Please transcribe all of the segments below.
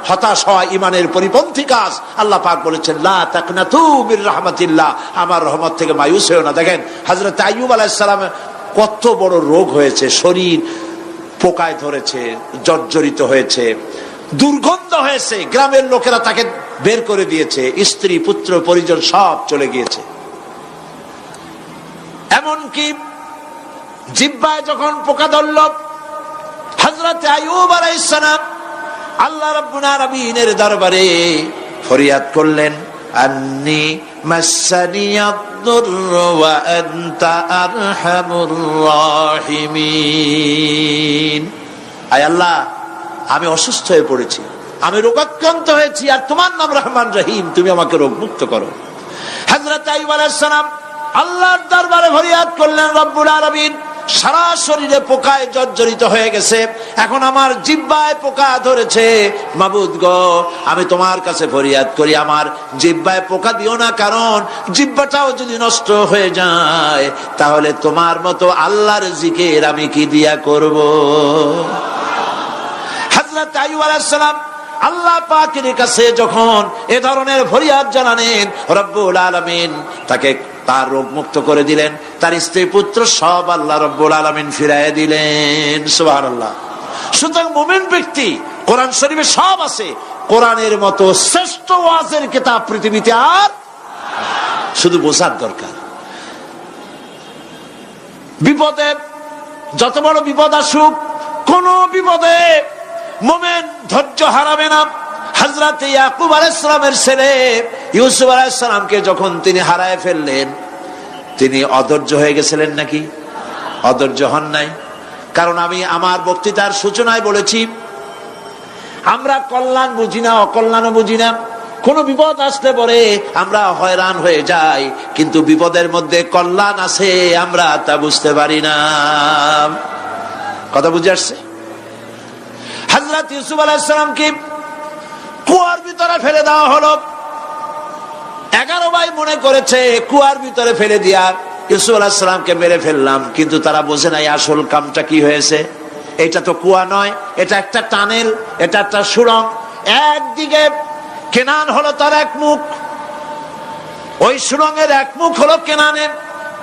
হতাশ হওয়া ইমানের পরিপন্থী কাজ। আল্লাহ পাক বলেছেন লা তাকনাতু মির রাহমাতিল্লাহ, আমার রহমত থেকে মায়ুস হও না। দেখেন হযরত আইয়ুব আলাইহিস সালামের কত বড় রোগ হয়েছে, শরীর পোকায় ধরেছে, জর্জরিত হয়েছে, দুর্গন্ধ হয়েছে, গ্রামের লোকেরা তাকে বের করে দিয়েছে, স্ত্রী পুত্র পরিজন সব চলে গিয়েছে। এমনকি জিহ্বায় যখন পোকা ধরল, হযরত আইয়ুব আলাইহিস সালাম আল্লাহ রাব্বুল আলামিনের দরবারে ফরিয়াদ করলেন, আন্নী মাসসানিয়াদ-দুররু ওয়া আনতা আরহামুর রাহিমিন। আয় আল্লাহ, আমি অসুস্থ হয়ে পড়েছি, আমি রোগাক্রান্ত হয়েছি, আর তোমার নাম রহমান রহিম, তুমি আমাকে রোগ মুক্ত করো। হযরত আইয়ুব আলাইহিস সালাম আল্লাহর দরবারে ফরিয়াদ করলেন, রব্বুল আলামিন সারা শরীরে পোকায় জর্জরিত হয়ে গেছে, এখন আমার জিহ্বায় পোকা ধরেছে, মাবুদ গো আমি তোমার কাছে ফরিয়াদ করি, আমার জিহ্বায় পোকা দিও না, কারণ জিহ্বাটাও যদি নষ্ট হয়ে যায় তাহলে তোমার মতো আল্লাহর জিকির আমি কি দিয়া করব। হযরত আইয়ুব আলাইহিস সালাম আল্লাহ পাকের কাছে যখন এ ধরনের ফরিয়াদ জানালেন, রব্বুল আলামিন তাকে তার রোগ মুক্ত করে দিলেন, তার স্ত্রী পুত্র সব আল্লাহ রব্বুল আলামিন ফিরাইয়া দিলেন। সুবহানাল্লাহ। সুতরাং মুমিন ব্যক্তি, কোরআন শরীফে সব আছে, কোরআনের মতো শ্রেষ্ঠ ওয়াজের কিতাব পৃথিবীতে আর, শুধু বোঝার দরকার। বিপদে, যত বড় বিপদ আসুক, কোন বিপদে মুমিন ধৈর্য হারাবে না। হযরত ইয়াকুব আলাইহিস সালামের ছেলে ইউসুফ আলাইহিস সালামকে যখন তিনি হারায় ফেললেন, তিনি অধৈর্য হয়ে গেছিলেন নাকি? অধৈর্য হন নাই। কারণ আমি আমার বক্তৃতার সূচনায় বলেছি, আমরা কল্যাণ বুঝি না, অকল্যাণও বুঝি না। কোন বিপদ আসলে পরে আমরা হয়রান হয়ে যাই, কিন্তু বিপদের মধ্যে কল্যাণ আছে আমরা তা বুঝতে পারি না। কথা বুঝে আসছে? হযরত ইউসুফ আলাইহিস সালামকে কুয়ার ভিতরে ফেলে দেওয়া হলো। 11 ভাই মনে করেছে কুয়ার ভিতরে ফেলে দিয়া ইউসুফ আলাইহিস সালামকে মেরে ফেললাম, কিন্তু তারা বোঝে নাই আসল কামটা কি হয়েছে। এটা তো কুয়া নয়, এটা একটা টানেল, এটা একটা সুড়ঙ্গ। একদিকে কেনান হলো তার এক মুখ, ওই সুড়ঙ্গের এক মুখ হলো কেনানের।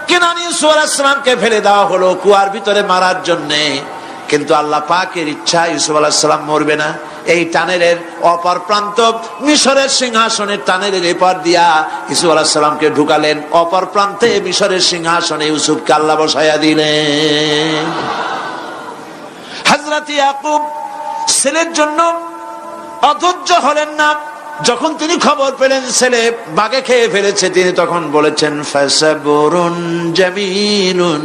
কেনান ইউসুফ আলাইহিস সালামকে ফেলে দেওয়া হলো কুয়ার ভিতরে মারার জন্যে, কিন্তু আল্লাহ পাকের ইচ্ছা ইউসুফ আলাইহিস সালাম মরবে না। এই টানেলের অপর প্রান্ত, মিশরের সিংহাসনের টানেলের এপার দিয়া ইউসুফ আলাইহিস সালামকে ঢুকালেন, অপর প্রান্তে মিশরের সিংহাসনে ইউসুফকে আল্লাহ বসাইয়া দিলেন। হযরত ইয়াকুব ছেলের জন্য অধৈর্য হলেন না। যখন তিনি খবর পেলেন ছেলে বাঘে খেয়ে ফেলেছে, তিনি তখন বলেছেন, ফাসাবরুন জামিলুন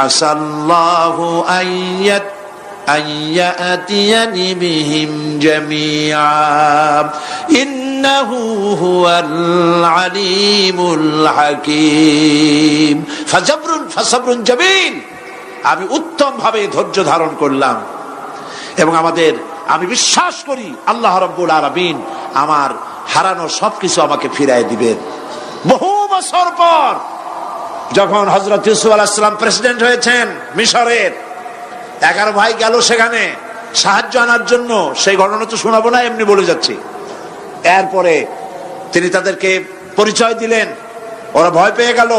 আসাল্লাহু আইয়াতিয়ানি বিহিম জামিআ ইন্নাহু হুয়াল আলিমুল হাকীম। ফাসাবরুন জামিল, আমি উত্তম ভাবে ধৈর্য ধারণ করলাম, এবং আমি বিশ্বাস করি আল্লাহ রাব্বুল আলামিন আমার হারানো সবকিছু আমাকে ফিরাই দিবেন। বহু বছর পর যখন হযরত ইউসুফ আলাইহিস সালাম প্রেসিডেন্ট হয়েছেন মিশরের, 11 ভাই গেল সেখানে সাহায্য আনার জন্য। সেই ঘটনা তো শোনাবো না, এমনি বলে যাচ্ছি। এরপরে তিনি তাদেরকে পরিচয় দিলেন, ওরা ভয় পেয়ে গেল।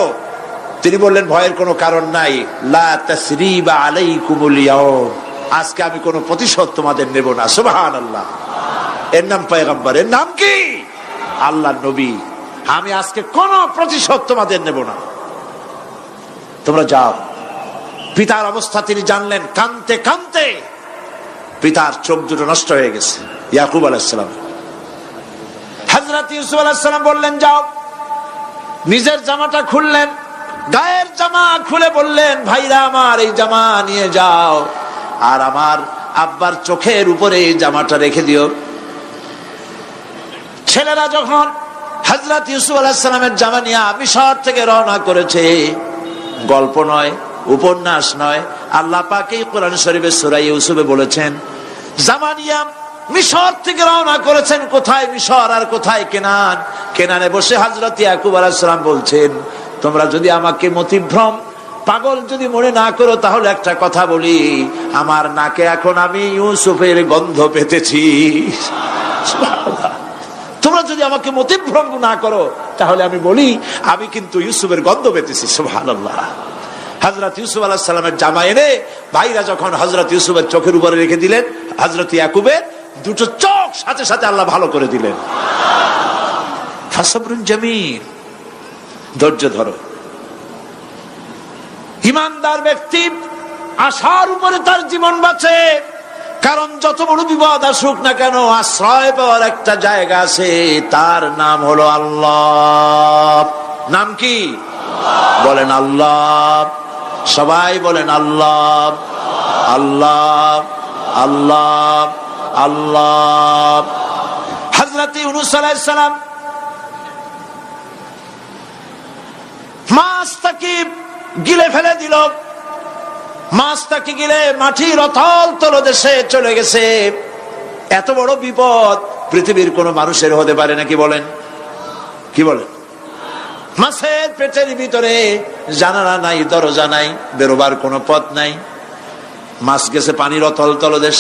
তিনি বললেন, ভয়ের কোনো কারণ নাই, লা তাসরিবা আলাইকুমুল ইয়াউম, আজকে আমি কোনো প্রতিশোধ তোমাদের নেব না। সুবহানাল্লাহ। এর নাম পয়গম্বর, এর নাম কি? আল্লাহর নবী। আমি আজকে কোনো প্রতিশোধ তোমাদের নেব না, তোমরা যাও। পিতার অবস্থা তিনি জানলেন, কাঁদতে কাঁদতে পিতার চোখ দুটো নষ্ট হয়ে গেছে। ইয়াকুব আলাইহিস সালাম, হযরত ইউসুফ আলাইহিস সালাম বললেন, যাও। নিজের জামাটা খুললেন, গায়ের জামা খুলে বললেন, ভাইরা আমার এই জামা নিয়ে যাও, আর আমার আব্বার চোখের উপরে এই জামাটা রেখে দিও। ছেলেরা যখন হযরত ইউসুফ আলাইহিস সালামের জামা নিয়ে মিশর থেকে রওনা করেছে, গল্প নয়, উপন্যাস নয়, আল্লাহ পাক এই কোরআন শরীফে সূরা ইউসুফে বলেছেন, জামা নিয়ে মিশর থেকে রওনা করেছেন। কোথায় মিশর আর কোথায় কেনান? কেনানে বসে হযরত ইয়াকুব আলাইহিস সালাম বলছেন, তোমরা যদি আমাকে মতিভ্রম পাগল যদি মনে না করো, তাহলে একটা কথা বলি, আমার নাকে এখন আমি ইউসুফের গন্ধ পেতেছি। সুবহানাল্লাহ। তোমরা যদি আমাকে মতিভ্রম না করো তাহলে আমি বলি আমি কিন্তু ইউসুফের গন্ধ পেতেছি। সুবহানাল্লাহ। হযরত ইউসুফ আলাইহিস সালামের জামা এনে ভাইরা যখন হযরত ইউসুফের চোখের উপরে রেখে দিলেন, হযরত ইয়াকুবের দুটো চোখ সাথে সাথে আল্লাহ ভালো করে দিলেন। ফাসবরুন জামিল, ধৈর্য ধরো। ঈমানদার ব্যক্তি আশার উপরে তার জীবন বাঁচে, কারণ যত বড় বিপদ আসুক না কেন আশ্রয় পাওয়ার একটা জায়গা আছে, তার নাম হলো আল্লাহ। নাম কি? বলেন আল্লাহ। সবাই বলেন আল্লাহ আল্লাহ আল্লাহ আল্লাহ। হযরত ইউনূস আলাইহিস সালাম মাছটাকে গিলে ফেলে দিল, মাছটাকে গিলে মাটির অতল তলদেশে চলে গেছে। এত বড় বিপদ পৃথিবীর কোন মানুষের হতে পারে নাকি? বলেন, কি বলেন? মাছের পেটের ভিতরে জানালা নাই, দরজা নাই, বেরোবার কোনো পথ নাই, মাছ গেছে পানির অতল তলদেশ।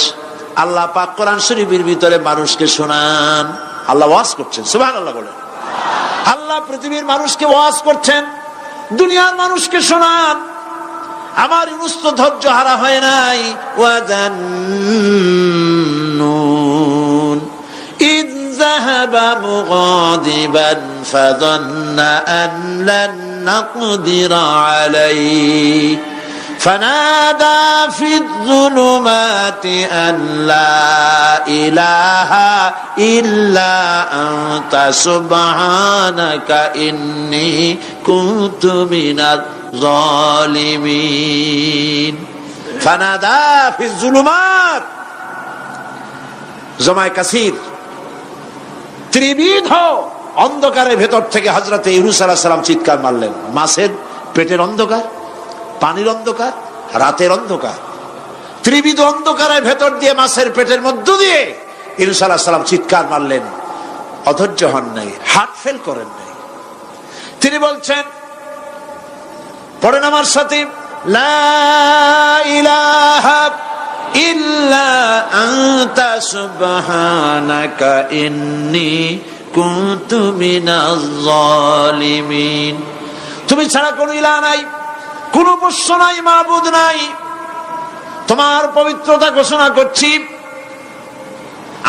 আল্লাহ পাক কোরআন শরীফের ভিতরে মানুষকে শোনান, আল্লাহ ওয়াজ করছেন। সুবহানাল্লাহ বলেন। আল্লাহ পৃথিবীর মানুষকে ওয়াজ করছেন, দুনিয়ার মানুষকে শোনান। আমার ইউনূস তো ধৈর্য হারা হয় নাই। ওয়াযান্নুন ইয যাহাবা মুগাদিবান ফাযান্না আন লান নাকদিরা আলাইহি فنادى في الظلمات أن لا إله إلا أنت سبحانك إني كنت من الظالمين فنادى في الظلمات জমায় কাসির ত্রিবিধ অন্ধকারের ভেতর থেকে হযরত ইউনূস আলাইহিস সালাম চিৎকার মারলেন। মাছের পেটের অন্ধকার, পানির অন্ধকার, রাতের অন্ধকার, ত্রিবিধ অন্ধকারের ভেতর দিয়ে মাছের পেটের মধ্য দিয়ে ইউনূস আলাইহিস সালাম চিৎকার মারলেন। অধৈর্য হন নাই, হার্ট ফেল করেন নাই। তিনি বলছেন, পড়েন আমার সাথে, লা ইলাহা ইল্লা আনতা সুবহানাকা ইন্নী কুনতু মিনাজ জালিমিন। তুমি ছাড়া কোনো ইলাহ নাই, কোন উপাস্য নাই, মাবুদ নাই, তোমার পবিত্রতা ঘোষণা করছি,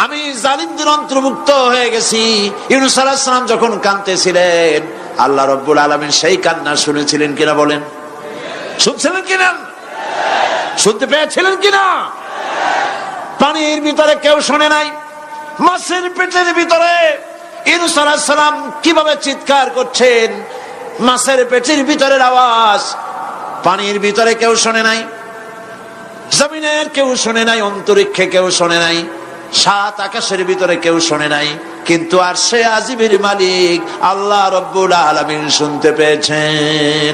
আমি জালিমদের অন্তর্ভুক্ত হয়ে গেছি। ইউনূস আলাইহিস সালাম যখন কাঁদতেছিলেন, আল্লাহ রাব্বুল আলামিন সেই কান্না শুনেছিলেন কিনা? বলেন, শুনছিলেন কিনা? শুনতে পেয়েছিলেন কিনা? পানির ভিতরে কেউ শোনে নাই, মাছের পেটের ভিতরে ইউনূস আলাইহিস সালাম কিভাবে চিৎকার করছেন, মাছের পেটের ভিতরের আওয়াজ পানির ভিতরে কেউ শোনে নাই, জমিনের কেউ শোনে নাই, অন্তরিক্ষে কেউ শোনে নাই, সাত আকাশের ভিতরে কেউ শোনে নাই, কিন্তু আরশে আজিমের মালিক আল্লাহ রব্বুল আলামিন শুনতে পেয়েছেন।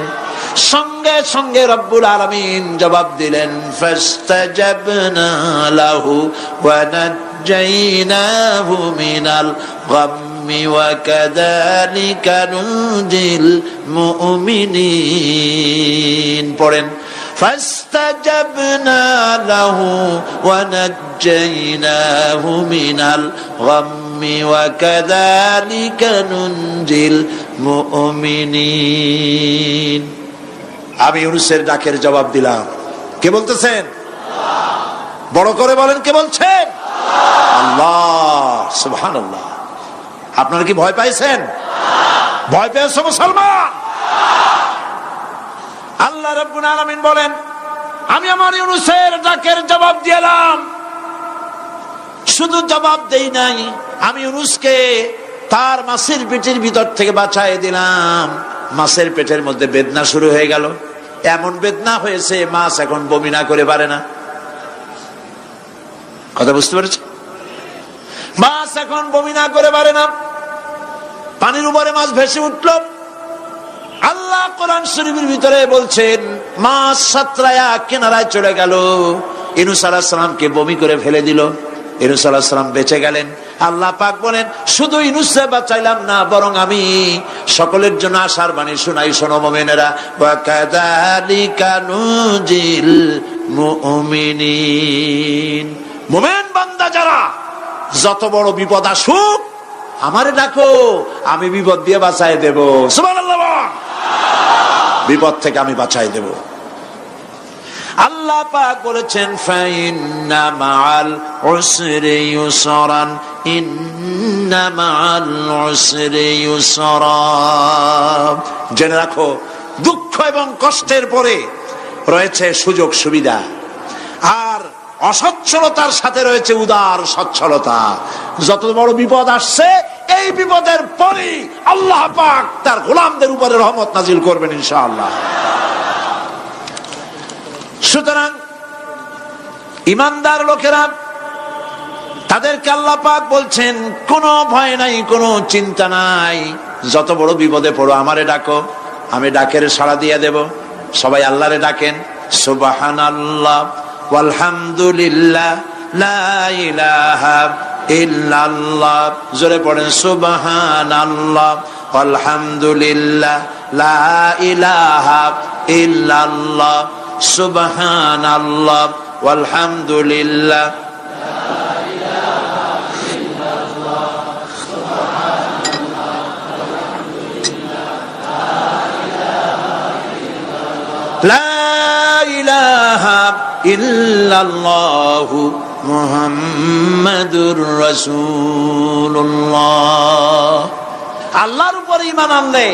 সঙ্গে সঙ্গে রব্বুল আলামিন জবাব দিলেন, ফাস্তাজাবনা লাহু ওয়া নাজ্জাইনাহু মিনাল গাম্মি ওয়া কাযালিকা নুনজিল মুমিনিন। পড়েন, فاستجبنا له ونجيناه من الغم وكذلك ننجي المؤمنين। আমি ইউনূসের ডাকের জবাব দিলাম। কে বলতেছেন? বড় করে বলেন, কে বলছেন? আল্লাহ। সুবহানাল্লাহ। আপনারা কি ভয় পাইছেন? ভয় পেয়েছো মুসলমান? আল্লাহ রাব্বুল আলামিন বলেন, আমি আমার ইউনূসের ডাকের জবাব দিলাম। শুধু জবাব দেই নাই, আমি ইউনূসকে তার মাছের পেটের ভিতর থেকে বাঁচায় দিলাম। মাছের পেটের মধ্যে বেদনা শুরু হয়ে গেল, এমন বেদনা হয়েছে মাছ এখন বমি না করে পারে না। কথা বুঝতে পেরেছ? মাছ এখন বমি না করে পারে না। পানির উপরে মাছ ভেসে উঠল। আল্লাহ কোরআন শরীফের ভিতরে বলছেন, মাছ সাতরায়া কিনারায় চলে গেল, ইউনূস আলাইহিস সালামকে বমি করে ফেলে দিল। ইউনূস আলাইহিস সালাম বেঁচে গেলেন। আল্লাহ পাক বলেন, শুধু ইউনূসকে বাঁচাইলাম না, বরং আমি সকলের জন্য আশার বাণী শোনাই, শোনো মুমিনেরা, ওয়া কাযালিকা নুনজিল মুমিনিন। মুমিন বান্দা যারা যত বড় বিপদ আসুক আমারে ডাকো, আমি বিপদ দিয়ে বাঁচাই দেব। সুবহানাল্লাহ, বিপদ থেকে আমি বাঁচাই দেব। আল্লাহ পাক বলেছেন ফাইন্না মাআল উসরি ইউসরান, ইন্না মাআল উসরি ইউসরা। জেনে রাখো, দুঃখ এবং কষ্টের পরে রয়েছে সুযোগ সুবিধা, আর অসচ্ছলতার সাথে রয়েছে উদার সচ্ছলতা। যত বড় বিপদ আসছে এই বিপদের পরে আল্লাহ পাক তার গোলামদের উপরে রহমত নাজিল করবেন ইনশাআল্লাহ। সুতরাং ঈমানদার লোকেরা, তাদেরকে আল্লাহ পাক বলছেন কোনো ভয় নাই, কোনো চিন্তা নাই, যত বড় বিপদে পড়ো আমারে ডাকো, আমি ডাকের সাড়া দিয়ে দেব। সবাই আল্লাহরে ডাকেন, সুবহানাল্লাহ ওয়ালহামদুলিল্লাহ লা ইলাহা ইল্লাল্লাহ। জোরে পড়েন সুবহানাল্লাহ ওয়ালহামদুলিল্লাহ লা ইলাহা ইল্লাল্লাহ, সুবহানাল্লাহ ওয়ালহামদুলিল্লাহ লা ইলাহা ইল্লাল্লাহু মুহাম্মাদুর রাসূলুল্লাহ। আল্লাহর উপর ঈমান আনলে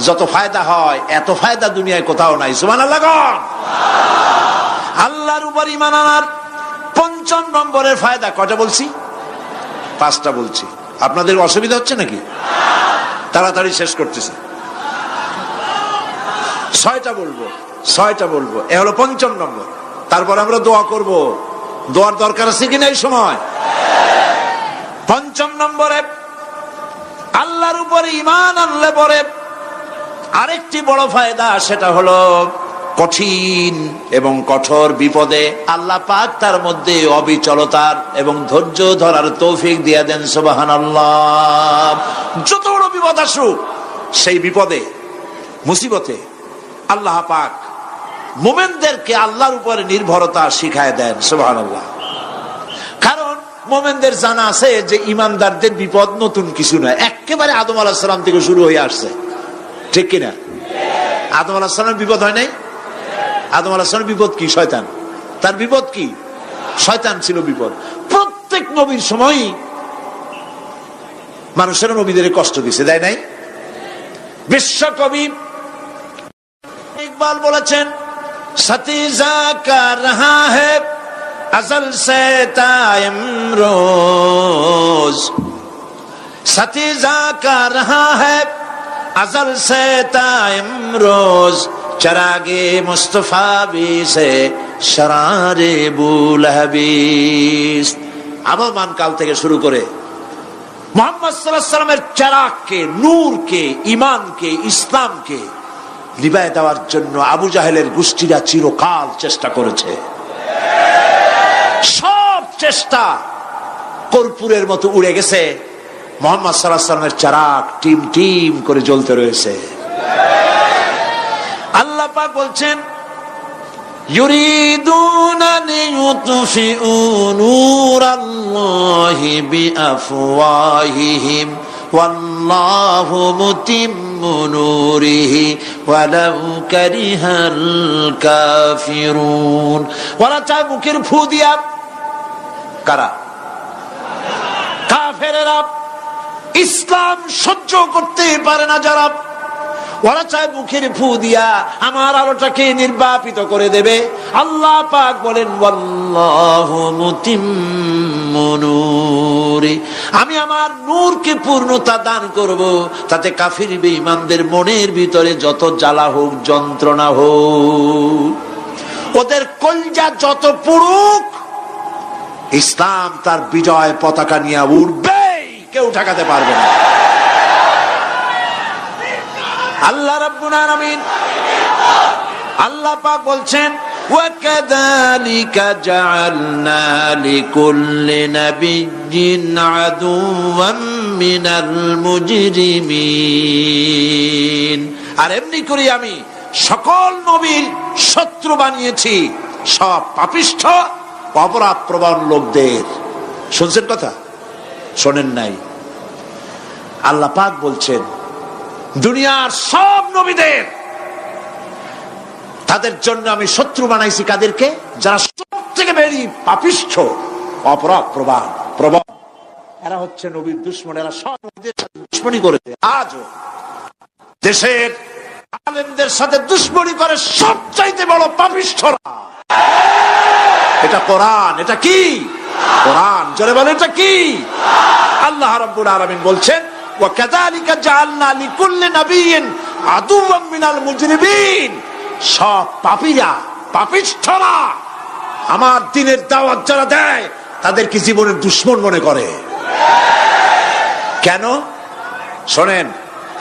যত ফায়দা হয় এত ফায়দা দুনিয়ায় কোথাও নাই। সুবহানাল্লাহ। আল্লাহর উপর ঈমান আনার ৫ম নম্বরের ফায়দা কয়টা বলছি? 5টা বলছি। আপনাদের অসুবিধা হচ্ছে নাকি? তাড়াতাড়ি শেষ করতেছি। 6টা বলবো, এ হলো ৫ম নম্বর। তারপর আমরা দোয়া করব। দোয়ার দরকার আছে কিনা এই সময়? ৫ম নম্বরে আল্লাহর উপরে ঈমান আনলে পরে আরেকটি বড় ফায়দা, সেটা হলো কঠিন এবং কঠোর বিপদে আল্লাহ পাক তার মধ্যে অবিচলতার এবং ধৈর্য ধরার তৌফিক দিয়ে দেন। সুবহানাল্লাহ। যত বড় বিপদ আসুক সেই বিপদে মুসিবতে আল্লাহ পাক মুমিনদেরকে আল্লাহর উপরে নির্ভরতা শিখায় দেন। সুবহানাল্লাহ। কারণ মুমিনদের জানা আছে যে ঈমানদারদের বিপদ নতুন কিছু নয়, একেবারে আদম আলাইহিস সালাম থেকে শুরু হয়ে আসছে, ঠিক কিনা? আদম আলাইহিস সালামের বিপদ হয় নাই? আদম আলাইহিস সালামের বিপদ কি? শয়তান। তার বিপদ কি? শয়তান ছিল বিপদ। প্রত্যেক নবীর সময়ই মানুষের নবীদের কষ্ট দিছে, দেয় নাই? বিশ্বকবি ইকবাল বলেছেন, সতীজা কা রহা হ্যায় अज़ल से तायम रोज, सतीजा का रहा है अज़ल से तायम रोज, चरागे मुस्तफा भी से शरारे बुलहबीस। আবহমান কাল থেকে শুরু করে মুহাম্মদ সাল্লাল্লাহু আলাইহি ওয়াসাল্লামের চারাগকে, নূরকে, ঈমানকে, ইসলামকে নিভায়ে দেওয়ার জন্য আবু জাহেলের গোষ্ঠীরা চিরকাল চেষ্টা করেছে। সব চেষ্টা কর্পূরের মতো উড়ে গেছে, মুহাম্মদ সাল্লাল্লাহু আলাইহি ওয়াসাল্লামের চারাগ টিম টিম করে জ্বলতে রয়েছে। আল্লাহ পাক বলছেন, ইউরিদুনা লিইউতফিউ নূরাল্লাহি বিআফওয়াহিহিম ওয়াল্লাহু মুতিম্মু নূরিহি ওয়ালাউ কারিহাল কাফিরুন। ওরা চায় মুখের ফু দিয়া, কারা? কাফেরেরা। ইসলাম সহ্য করতে পারে না যারা, ওরা চায় মুখের ফু দিয়া আমার আলোটাকে নির্বাপিত করে দেবে। আল্লাহ পাক বলেন, ওয়াল্লাহু মুতিম্মু নূরি, আমি আমার নূরকে পূর্ণতা দান করব, তাতে কাফির বেঈমানদের মনের ভিতরে যত জ্বালা হোক, যন্ত্রণা হোক, ওদের কলজা যত পুড়ুক, ইসলাম তার বিজয় পতাকা নিয়ে উঠবে, কেউ ঠেকাতে পারবে না। আল্লাহ রাব্বুল আলামিন, আল্লাহ পাক বলছেন, ওয়াকাযালিকা জাআলনা লিকুল্লি নাবিয়্যিন আদুওয়াম মিনাল মুজরিমিন। আর এমনি করে আমি সকল নবীর শত্রু বানিয়েছি সব পাপিষ্ঠ অপরাধ প্রবণ লোকদের। শুনছেন কথা? শোনেন নাই? আল্লাহ পাক বলছেন দুনিয়ার সব নবীদের তাদের জন্য আমি শত্রু বানাইছি। কাদেরকে? যারা সব থেকে বেশি পাপিষ্ঠ, অপরাধ প্রবণ, এরা হচ্ছে নবীর দুশমন। এরা সব নবীদের সাথে দুশমনি করেছে। আজও দেশের আলেমদের সাথে দুশমনি করে সবচাইতে বড় পাপিষ্ঠরা। এটা কোরআন। এটা কি? কোরআন। জোরে বলে এটা কি? আল্লাহ রাব্বুল আলামিন বলছেন ওয়াকাযালিকা জাআলনা লিকুল্লি নাবিয়্যিন আদুওয়াম মিনাল মুজরিমিন। সব পাপীরা, পাপিষ্ঠরা আমার দ্বীনের দাওয়াত যারা দেয় তাদেরকে জীবনের দুশমন মনে করে। কেন? শোনেন,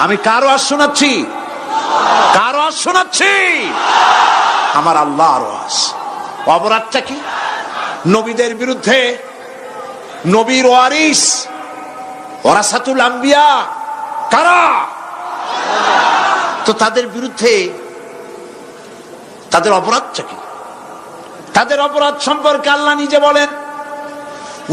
আমি কারো আওয়াজ শোনাচ্ছি? কারো আওয়াজ শোনাচ্ছি? আমার আল্লাহর আওয়াজ। অপরাধটা কি? নবীদের বিরুদ্ধে, নবীর ওয়ারিস ওয়ারাসাতুল আম্বিয়া কারা, তো তাদের বিরুদ্ধে তাদের অপরাধটা কি? তাদের অপরাধ সম্পর্কে আল্লাহ নিজে বলেন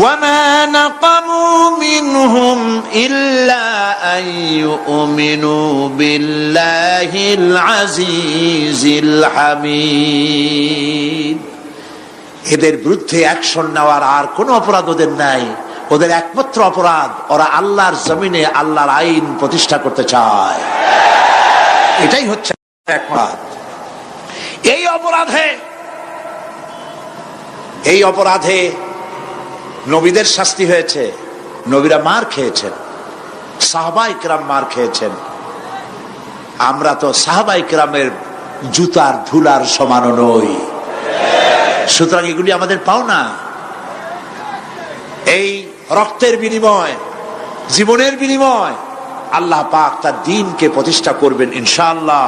وَمَا نَقَمُوا مِنْهُمْ إِلَّا أَنْ يُؤْمِنُوا بِاللَّهِ الْعَزِيزِ الْحَمِيدِ। এদের বিরুদ্ধে অ্যাকশন নেওয়ার আর কোন অপরাধ ওদের নাই। ওদের একমাত্র অপরাধ ওরা আল্লাহর জমিনে আল্লাহর আইন প্রতিষ্ঠা করতে চায়। এটাই হচ্ছে অপরাধ। এই অপরাধে নবীদের শাস্তি হয়েছে। নবীরা মার খেয়েছেন, সাহাবায়ে কেরাম মার খেয়েছেন। আমরা তো সাহাবায়ে কেরামের জুতার ধুলার সমানও নই। সুতরাং এগুলি আমাদের পাওনা। এই রক্তের বিনিময়, জীবনের বিনিময় আল্লাহ পাক তার দ্বীনকে প্রতিষ্ঠা করবেন ইনশাআল্লাহ।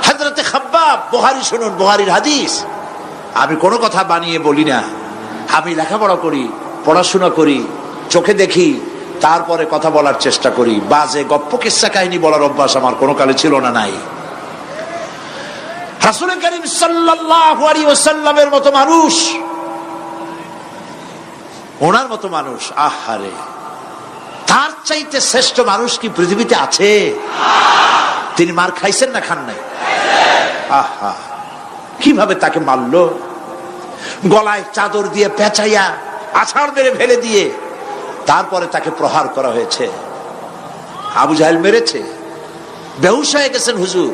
হযরতে খাব্বাব, বুখারী শুনুন, বুখারীর হাদিস। আমি কোনো কথা বানিয়ে বলি না। আমি লেখাপড়া করি, পড়াশোনা করি, চোখে দেখি, তারপরে কথা বলার চেষ্টা করি। বাজে গপ্প কিস্সা কাহিনী বলার অভ্যাস আমার কোনো কালে ছিল না, নাই। রাসূল করিম সাল্লাল্লাহু আলাইহি ওয়াসাল্লামের মতো মানুষ, ওনার মতো মানুষ, আহারে, তার চাইতে শ্রেষ্ঠ মানুষ কি পৃথিবীতে আছে? তিনি মার খাইছেন না খান নাই? আহা, কিভাবে তাকে মারলো! গলায় চাদর দিয়ে পেঁচাইয়া আছাড় মেরে ফেলে দিয়ে তারপরে তাকে প্রহার করা হয়েছে। আবু জাহেল মেরেছে, বেহুশ হয়ে গেছেন হুজুর।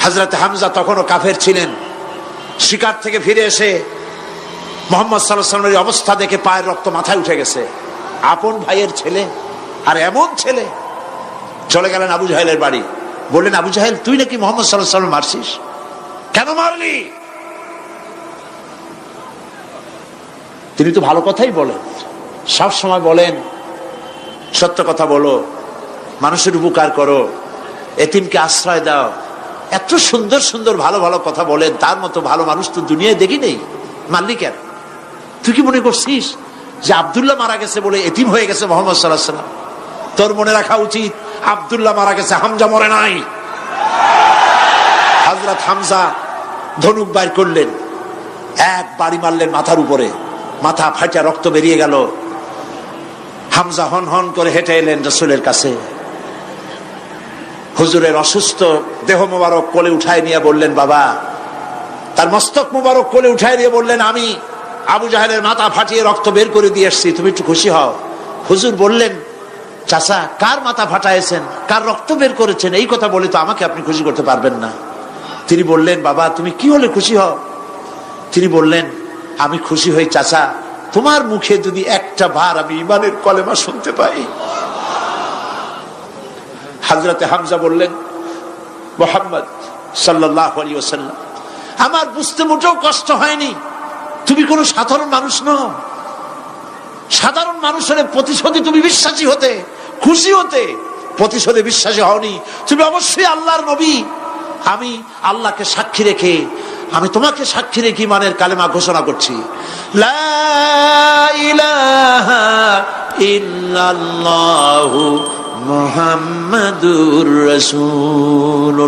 হযরত হামজা তখনও কাফের ছিলেন। শিকার থেকে ফিরে এসে মুহাম্মদ সাল্লাল্লাহু আলাইহি ওয়াসাল্লামের অবস্থা দেখে পায়ের রক্ত মাথায় উঠে গেছে। আপন ভাইয়ের ছেলে, আর এমন ছেলে। চলে গেলেন আবু জাহেলের বাড়ি। বললেন, আবু জাহেল, তুই নাকি মুহাম্মদ সাল্লাল্লাহু আলাইহি ওয়াসাল্লাম মারছিস? কেন মারলি? তিনি তো ভালো কথাই বলেন, সব সময় বলেন সত্য কথা বলো, মানুষের উপকার করো, এতিমকে আশ্রয় দাও। এত সুন্দর সুন্দর ভালো ভালো কথা বলেন, তার মতো ভালো মানুষ তো দুনিয়ায় দেখি নেই। মারলি কেন? তুই কি মনে করছিস যে আব্দুল্লাহ মারা গেছে বলে এতিম হয়ে গেছে মুহাম্মদ সাল্লাল্লাহু আলাইহি ওয়াসাল্লাম? তোর মনে রাখা উচিত আব্দুল্লাহ মারা গেছে, হামজা মরে নাই। হযরত হামজা ধনুক বাইর করলেন, এক বাড়ি মারলেন মাথার উপরে, মাথা ফাটা রক্ত বেরিয়ে গেল। হামজা হন হন করে হেঁটে এলেন রাসূলের কাছে। হুজুরের অসুস্থ দেহ মোবারক কোলে উঠায় নিয়ে বললেন, বাবা। তার মস্তক মোবারক কোলে উঠায় নিয়ে বললেন, আমি আবু জাহেলের মাথা ফাটিয়ে রক্ত বের করে দিয়ে এসেছি, তুমি একটু খুশি হও। হুজুর বললেন, চাচা, কার মাথা ফাটাইছেন, কার রক্ত বের করেছেন, এই কথা বলে তো আমাকে আপনি খুশি করতে পারবেন না। তিনি বললেন, বাবা, তুমি কি হলে খুশি হও? তিনি বললেন, আমি খুশি হই চাচা, তোমার মুখে যদি একটা বার আমি ঈমানের কলেমা শুনতে পাই। হযরতে হামজা বললেন, মুহাম্মদ সাল্লাল্লাহু আলাইহি ওয়াসাল্লাম, আমার বুঝতে মোটেও কষ্ট হয়নি, তুমি কোনো সাধারণ মানুষ নও। সাধারণ মানুষের প্রতিশোধে তুমি বিশ্বাসী হতে, খুশি হতে, প্রতিশোধে বিশ্বাসী হওনি। তুমি অবশ্যই আল্লাহর নবী। আমি আল্লাহকে সাক্ষী রেখে, আমি তোমাকে সাক্ষী রেখে ঈমানের কালেমা ঘোষণা করছি, লা ইলাহা ইল্লাল্লাহু মুহাম্মাদুর রাসূলুল্লাহ।